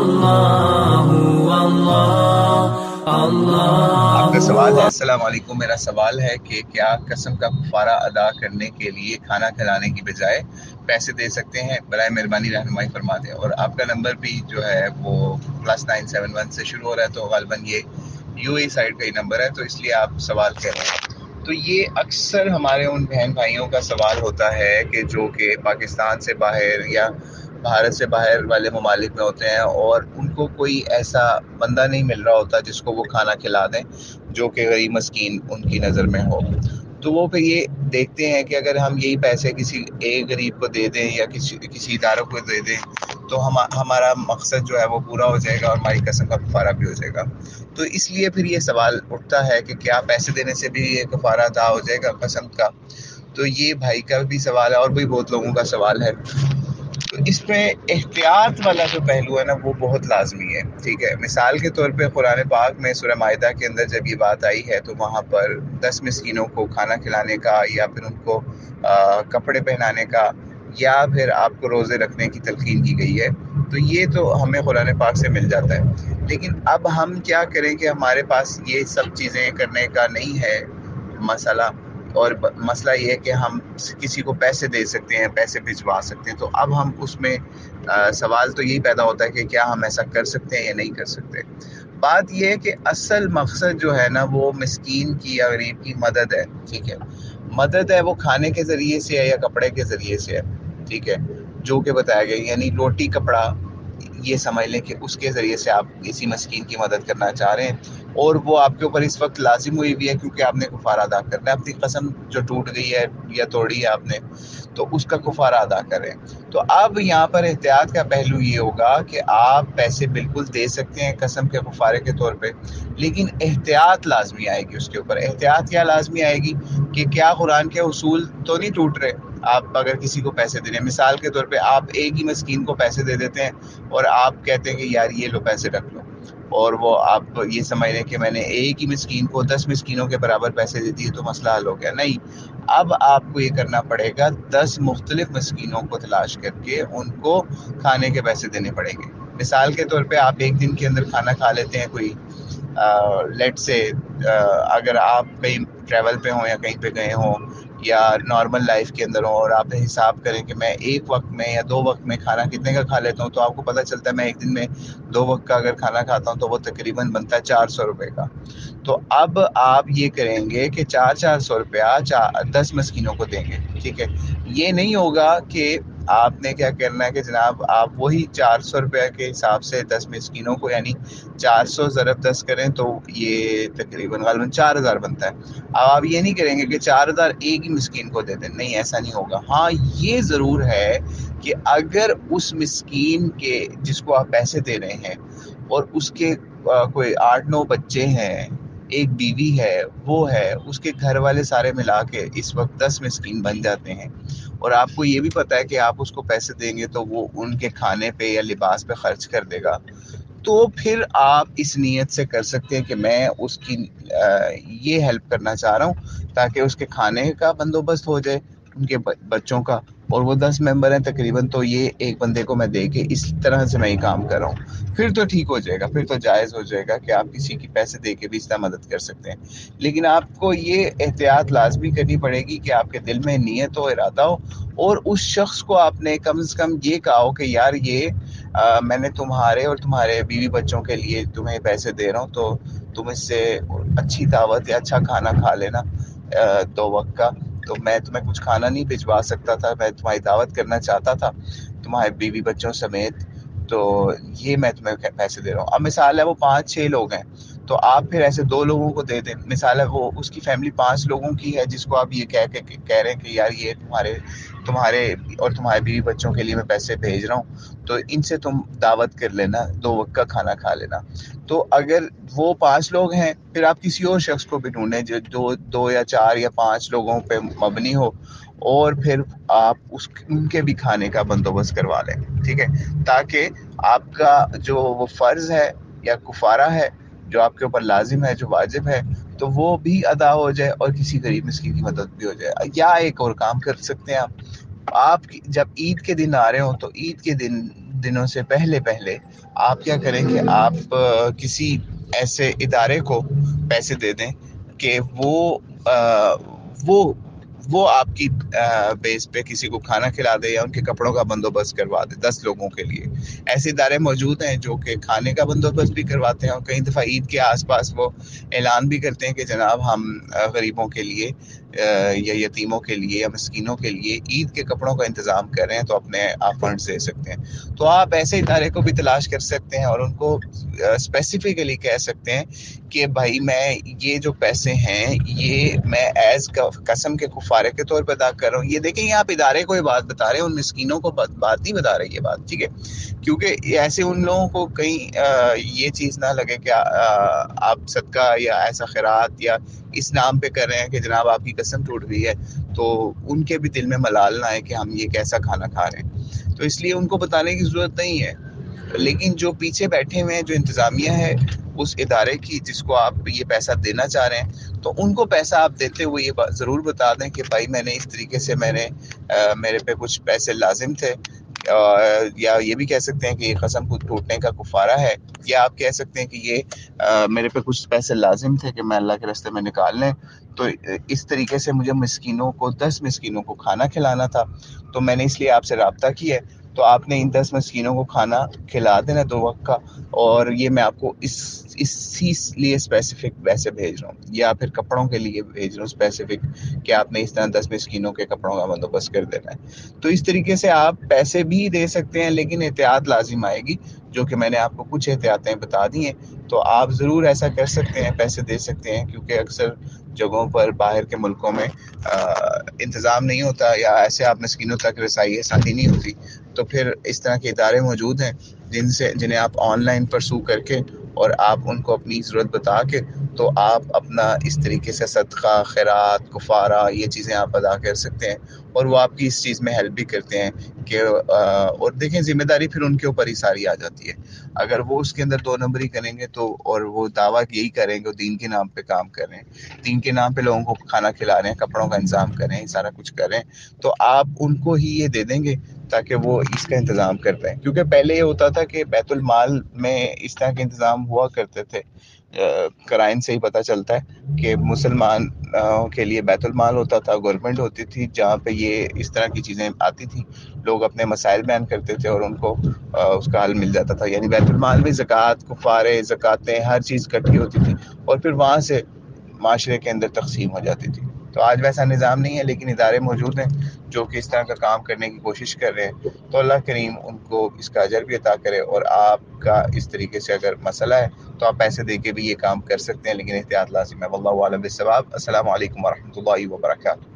اللہ اللہ آپ کا سوال ہے، السلام علیکم، میرا سوال ہے کہ کیا قسم کا کفارہ ادا کرنے کے لیے کھانا کھلانے کی بجائے پیسے دے سکتے ہیں؟ برائے مہربانی رہنمائی فرما دیں۔ اور آپ کا نمبر بھی جو ہے وہ +971 سے شروع ہو رہا ہے، تو غالباً یہ یو اے سائڈ کا ہی نمبر ہے، تو اس لیے آپ سوال کر رہے ہیں۔ تو یہ اکثر ہمارے ان بہن بھائیوں کا سوال ہوتا ہے کہ جو کہ پاکستان سے باہر یا بھارت سے باہر والے ممالک میں ہوتے ہیں، اور ان کو کوئی ایسا بندہ نہیں مل رہا ہوتا جس کو وہ کھانا کھلا دیں جو کہ غریب مسکین ان کی نظر میں ہو۔ تو وہ پھر یہ دیکھتے ہیں کہ اگر ہم یہی پیسے کسی ایک غریب کو دے دیں یا کسی اداروں کو دے دیں تو ہمارا مقصد جو ہے وہ پورا ہو جائے گا اور ہماری قسم کا کفارہ بھی ہو جائے گا۔ تو اس لیے پھر یہ سوال اٹھتا ہے کہ کیا پیسے دینے سے بھی یہ کفارہ ادا ہو جائے گا قسم کا؟ تو یہ بھائی کا بھی سوال ہے اور بھی بہت لوگوں کا سوال ہے۔ تو اس میں احتیاط والا جو پہلو ہے نا وہ بہت لازمی ہے، ٹھیک ہے۔ مثال کے طور پہ قرآن پاک میں سورہ مائدہ کے اندر جب یہ بات آئی ہے تو وہاں پر 10 مسکینوں کو کھانا کھلانے کا یا پھر ان کو کپڑے پہنانے کا یا پھر آپ کو روزے رکھنے کی تلقین کی گئی ہے، تو یہ تو ہمیں قرآن پاک سے مل جاتا ہے۔ لیکن اب ہم کیا کریں کہ ہمارے پاس یہ سب چیزیں کرنے کا نہیں ہے مسئلہ، اور مسئلہ یہ ہے کہ ہم کسی کو پیسے دے سکتے ہیں، پیسے بھجوا سکتے ہیں۔ تو اب ہم اس میں سوال تو یہی پیدا ہوتا ہے کہ کیا ہم ایسا کر سکتے ہیں یا نہیں کر سکتے۔ بات یہ ہے کہ اصل مقصد جو ہے نا وہ مسکین کی یا غریب کی مدد ہے، ٹھیک ہے۔ مدد ہے وہ کھانے کے ذریعے سے ہے یا کپڑے کے ذریعے سے ہے، ٹھیک ہے، جو کہ بتایا گیا، یعنی روٹی کپڑا یہ سمجھ لیں کہ اس کے ذریعے سے آپ کسی مسکین کی مدد کرنا چاہ رہے ہیں، اور وہ آپ کے اوپر اس وقت لازم ہوئی بھی ہے کیونکہ آپ نے کفارہ ادا کرنا ہے۔ اپنی قسم جو ٹوٹ گئی ہے یا توڑی ہے آپ نے تو اس کا کفارہ ادا کریں۔ تو اب یہاں پر احتیاط کا پہلو یہ ہوگا کہ آپ پیسے بالکل دے سکتے ہیں قسم کے کفارے کے طور پہ، لیکن احتیاط لازمی آئے گی اس کے اوپر۔ احتیاط کیا لازمی آئے گی کہ کیا قرآن کے اصول تو نہیں ٹوٹ رہے آپ اگر کسی کو پیسے دے رہے ہیں؟ مثال کے طور پہ آپ ایک ہی مسکین کو پیسے دے دیتے ہیں اور آپ کہتے ہیں کہ یار یہ لو پیسے رکھ لو، اور وہ آپ یہ سمجھ لیں کہ میں نے ایک ہی مسکین کو 10 مسکینوں کے برابر پیسے دے دیے تو مسئلہ حل ہو گیا۔ نہیں، اب آپ کو یہ کرنا پڑے گا 10 مختلف مسکینوں کو تلاش کر کے ان کو کھانے کے پیسے دینے پڑیں گے۔ مثال کے طور پہ آپ ایک دن کے اندر کھانا کھا لیتے ہیں کوئی لیٹ سے اگر آپ کہیں ٹریول پہ ہوں یا کہیں پہ گئے ہوں یا نارمل لائف کے اندر ہوں، اور آپ حساب کریں کہ میں ایک وقت میں یا 2 وقت میں کھانا کتنے کا کھا لیتا ہوں، تو آپ کو پتہ چلتا ہے میں ایک دن میں 2 وقت کا اگر کھانا کھاتا ہوں تو وہ تقریباً بنتا ہے 400 روپے کا۔ تو اب آپ یہ کریں گے کہ 400 روپیہ 10 مسکینوں کو دیں گے، ٹھیک ہے۔ یہ نہیں ہوگا کہ آپ نے کیا کرنا ہے کہ جناب آپ وہی 400 روپے کے حساب سے 10 مسکینوں کو، یعنی 400 ضرب 10 کریں تو یہ تقریباً غالباً 4000 بنتا ہے۔ اب آپ یہ نہیں کریں گے کہ 4000 ایک ہی مسکین کو دے دیں، نہیں، ایسا نہیں ہوگا۔ ہاں یہ ضرور ہے کہ اگر اس مسکین کے جس کو آپ پیسے دے رہے ہیں اور اس کے کوئی 8-9 بچے ہیں، ایک بیوی ہے، وہ ہے، اس کے گھر والے سارے ملا کے اس وقت 10 مسکین بن جاتے ہیں، اور آپ کو یہ بھی پتہ ہے کہ آپ اس کو پیسے دیں گے تو وہ ان کے کھانے پہ یا لباس پہ خرچ کر دے گا، تو پھر آپ اس نیت سے کر سکتے ہیں کہ میں اس کی یہ ہیلپ کرنا چاہ رہا ہوں تاکہ اس کے کھانے کا بندوبست ہو جائے، ان کے بچوں کا، اور وہ 10 ممبر ہیں تقریباً، تو یہ ایک بندے کو میں دے کے اس طرح سے میں یہ کام کر رہا ہوں، پھر تو ٹھیک ہو جائے گا، پھر تو جائز ہو جائے گا کہ آپ کسی کی پیسے دے کے بھی اس طرح مدد کر سکتے ہیں۔ لیکن آپ کو یہ احتیاط لازمی کرنی پڑے گی کہ آپ کے دل میں نیت ہو، ارادہ ہو، اور اس شخص کو آپ نے کم سے کم یہ کہا ہو کہ یار یہ میں نے تمہارے اور تمہارے بیوی بچوں کے لیے تمہیں پیسے دے رہا ہوں، تو تم اس سے اچھی دعوت یا اچھا کھانا کھا لینا 2 وقت کا۔ تو میں تمہیں کچھ کھانا نہیں بھجوا سکتا تھا، میں تمہاری دعوت کرنا چاہتا تھا تمہارے بیوی بچوں سمیت، تو یہ میں تمہیں پیسے دے رہا ہوں۔ اب مثال ہے وہ 5-6 لوگ ہیں، تو آپ پھر ایسے 2 لوگوں کو دے دیں۔ مثال ہے وہ اس کی فیملی 5 لوگوں کی ہے جس کو آپ یہ کہہ رہے ہیں کہ یار یہ تمہارے اور تمہارے بیوی بچوں کے لیے میں پیسے بھیج رہا ہوں، تو ان سے تم دعوت کر لینا، 2 وقت کا کھانا کھا لینا۔ تو اگر وہ 5 لوگ ہیں پھر آپ کسی اور شخص کو بھی ڈھونڈیں جو 2 یا 4 یا 5 لوگوں پہ مبنی ہو، اور پھر آپ ان کے بھی کھانے کا بندوبست کروا لیں، ٹھیک ہے، تاکہ آپ کا جو وہ فرض ہے یا کفارہ ہے جو آپ کے اوپر لازم ہے، جو واجب ہے، تو وہ بھی ادا ہو جائے اور کسی غریب مسکین کی مدد بھی ہو جائے۔ یا ایک اور کام کر سکتے ہیں آپ جب عید کے دن آ رہے ہوں تو عید کے دن دنوں سے پہلے پہلے آپ کیا کریں کہ آپ کسی ایسے ادارے کو پیسے دے دیں کہ وہ وہ آپ کی بیس پہ کسی کو کھانا کھلا دے یا ان کے کپڑوں کا بندوبست کروا دے 10 لوگوں کے لیے. ایسے ادارے موجود ہیں جو کہ کھانے کا بندوبست بھی کرواتے ہیں، اور کئی دفعہ عید کے آس پاس وہ اعلان بھی کرتے ہیں کہ جناب ہم غریبوں کے لیے یا یتیموں کے لیے یا مسکینوں کے لیے عید کے کپڑوں کا انتظام کر رہے ہیں، تو اپنے آپ فنڈز دے سکتے ہیں. تو آپ ایسے ادارے کو بھی تلاش کر سکتے ہیں اور ان کو اسپیسیفکلی کہہ سکتے ہیں کہ بھائی میں یہ جو پیسے ہیں یہ میں ایز قسم کے کفارے کے طور پہ ادا کر رہا ہوں. یہ دیکھیں، یہ آپ ادارے کو یہ بات بتا رہے ہیں، ان مسکینوں کو بات نہیں بتا رہے یہ بات، ٹھیک ہے؟ کیونکہ ایسے ان لوگوں کو کہیں یہ چیز نہ لگے کہ آپ صدقہ یا ایسا خیرات یا اس نام پہ کر رہے ہیں کہ جناب آپ کی قسم ٹوٹ گئی ہے، تو ان کے بھی دل میں ملال نہ آئے کہ ہم یہ کیسا کھانا کھا رہے ہیں. تو اس لیے ان کو بتانے کی ضرورت نہیں ہے. لیکن جو پیچھے بیٹھے ہوئے ہیں، جو انتظامیہ ہے اس ادارے کی جس کو آپ یہ پیسہ دینا چاہ رہے ہیں، تو ان کو پیسہ آپ دیتے ہوئے یہ ضرور بتا دیں کہ بھائی میں نے اس طریقے سے میرے پہ کچھ پیسے لازم تھے، یا یہ بھی کہہ سکتے ہیں کہ یہ قسم کو ٹوٹنے کا کفارہ ہے، یا آپ کہہ سکتے ہیں کہ یہ میرے پہ کچھ پیسے لازم تھے کہ میں اللہ کے راستے میں نکال لیں، تو اس طریقے سے مجھے 10 مسکینوں کو کھانا کھلانا تھا، تو میں نے اس لیے آپ سے رابطہ کیا ہے. تو آپ نے ان 10 مسکینوں کو کھانا کھلا دینا 2 وقت کا، اور یہ میں آپ کو اسی لیے اسپیسیفک پیسے بھیج رہا ہوں، یا پھر کپڑوں کے لیے بھیج رہا ہوں اسپیسیفک کہ آپ نے اس طرح 10 مسکینوں کے کپڑوں کا بندوبست کر دینا ہے. تو اس طریقے سے آپ پیسے بھی دے سکتے ہیں، لیکن احتیاط لازم آئے گی، جو کہ میں نے آپ کو کچھ احتیاطیں بتا دی ہیں. تو آپ ضرور ایسا کر سکتے ہیں، پیسے دے سکتے ہیں، کیونکہ اکثر جگہوں پر باہر کے ملکوں میں انتظام نہیں ہوتا، یا ایسے آپ مسکینوں تک رسائی آسانی نہیں ہوتی. تو پھر اس طرح کے ادارے موجود ہیں جنہیں آپ آن لائن پرسو کر کے اور آپ ان کو اپنی ضرورت بتا کے تو آپ اپنا اس طریقے سے صدقہ، خیرات، کفارہ یہ چیزیں آپ ادا کر سکتے ہیں، اور وہ آپ کی اس چیز میں ہیلپ بھی کرتے ہیں کہ اور دیکھیں ذمہ داری پھر ان کے اوپر ہی ساری آ جاتی ہے. اگر وہ اس کے اندر 2 نمبری کریں گے تو، اور وہ دعویٰ یہی کریں گے، دین کے نام پہ کام کر رہے ہیں، دین کے نام پہ لوگوں کو کھانا کھلا رہے ہیں، کپڑوں کا انتظام کر رہے ہیں، سارا کچھ کر رہے ہیں، تو آپ ان کو ہی یہ دے دیں گے تاکہ وہ اس کا انتظام کر پائیں. کیونکہ پہلے یہ ہوتا تھا کہ بیت المال میں اس طرح کے انتظام ہوا کرتے تھے. قرائن سے ہی پتہ چلتا ہے کہ مسلمان کے لیے بیت المال ہوتا تھا، گورنمنٹ ہوتی تھی جہاں پہ یہ اس طرح کی چیزیں آتی تھیں، لوگ اپنے مسائل بیان کرتے تھے اور ان کو اس کا حل مل جاتا تھا. یعنی بیت المال میں زکوٰۃ، کفارے، زکاتیں، ہر چیز اکٹھی ہوتی تھی اور پھر وہاں سے معاشرے کے اندر تقسیم ہو جاتی تھی. تو آج ویسا نظام نہیں ہے، لیکن ادارے موجود ہیں جو کہ اس طرح کا کام کرنے کی کوشش کر رہے ہیں. تو اللہ کریم ان کو اس کا اجر بھی عطا کرے. اور آپ کا اس طریقے سے اگر مسئلہ ہے تو آپ پیسے دے کے بھی یہ کام کر سکتے ہیں، لیکن احتیاط لازم ہے. واللہ اعلم بالصواب. السلام علیکم ورحمۃ اللہ وبرکاتہ.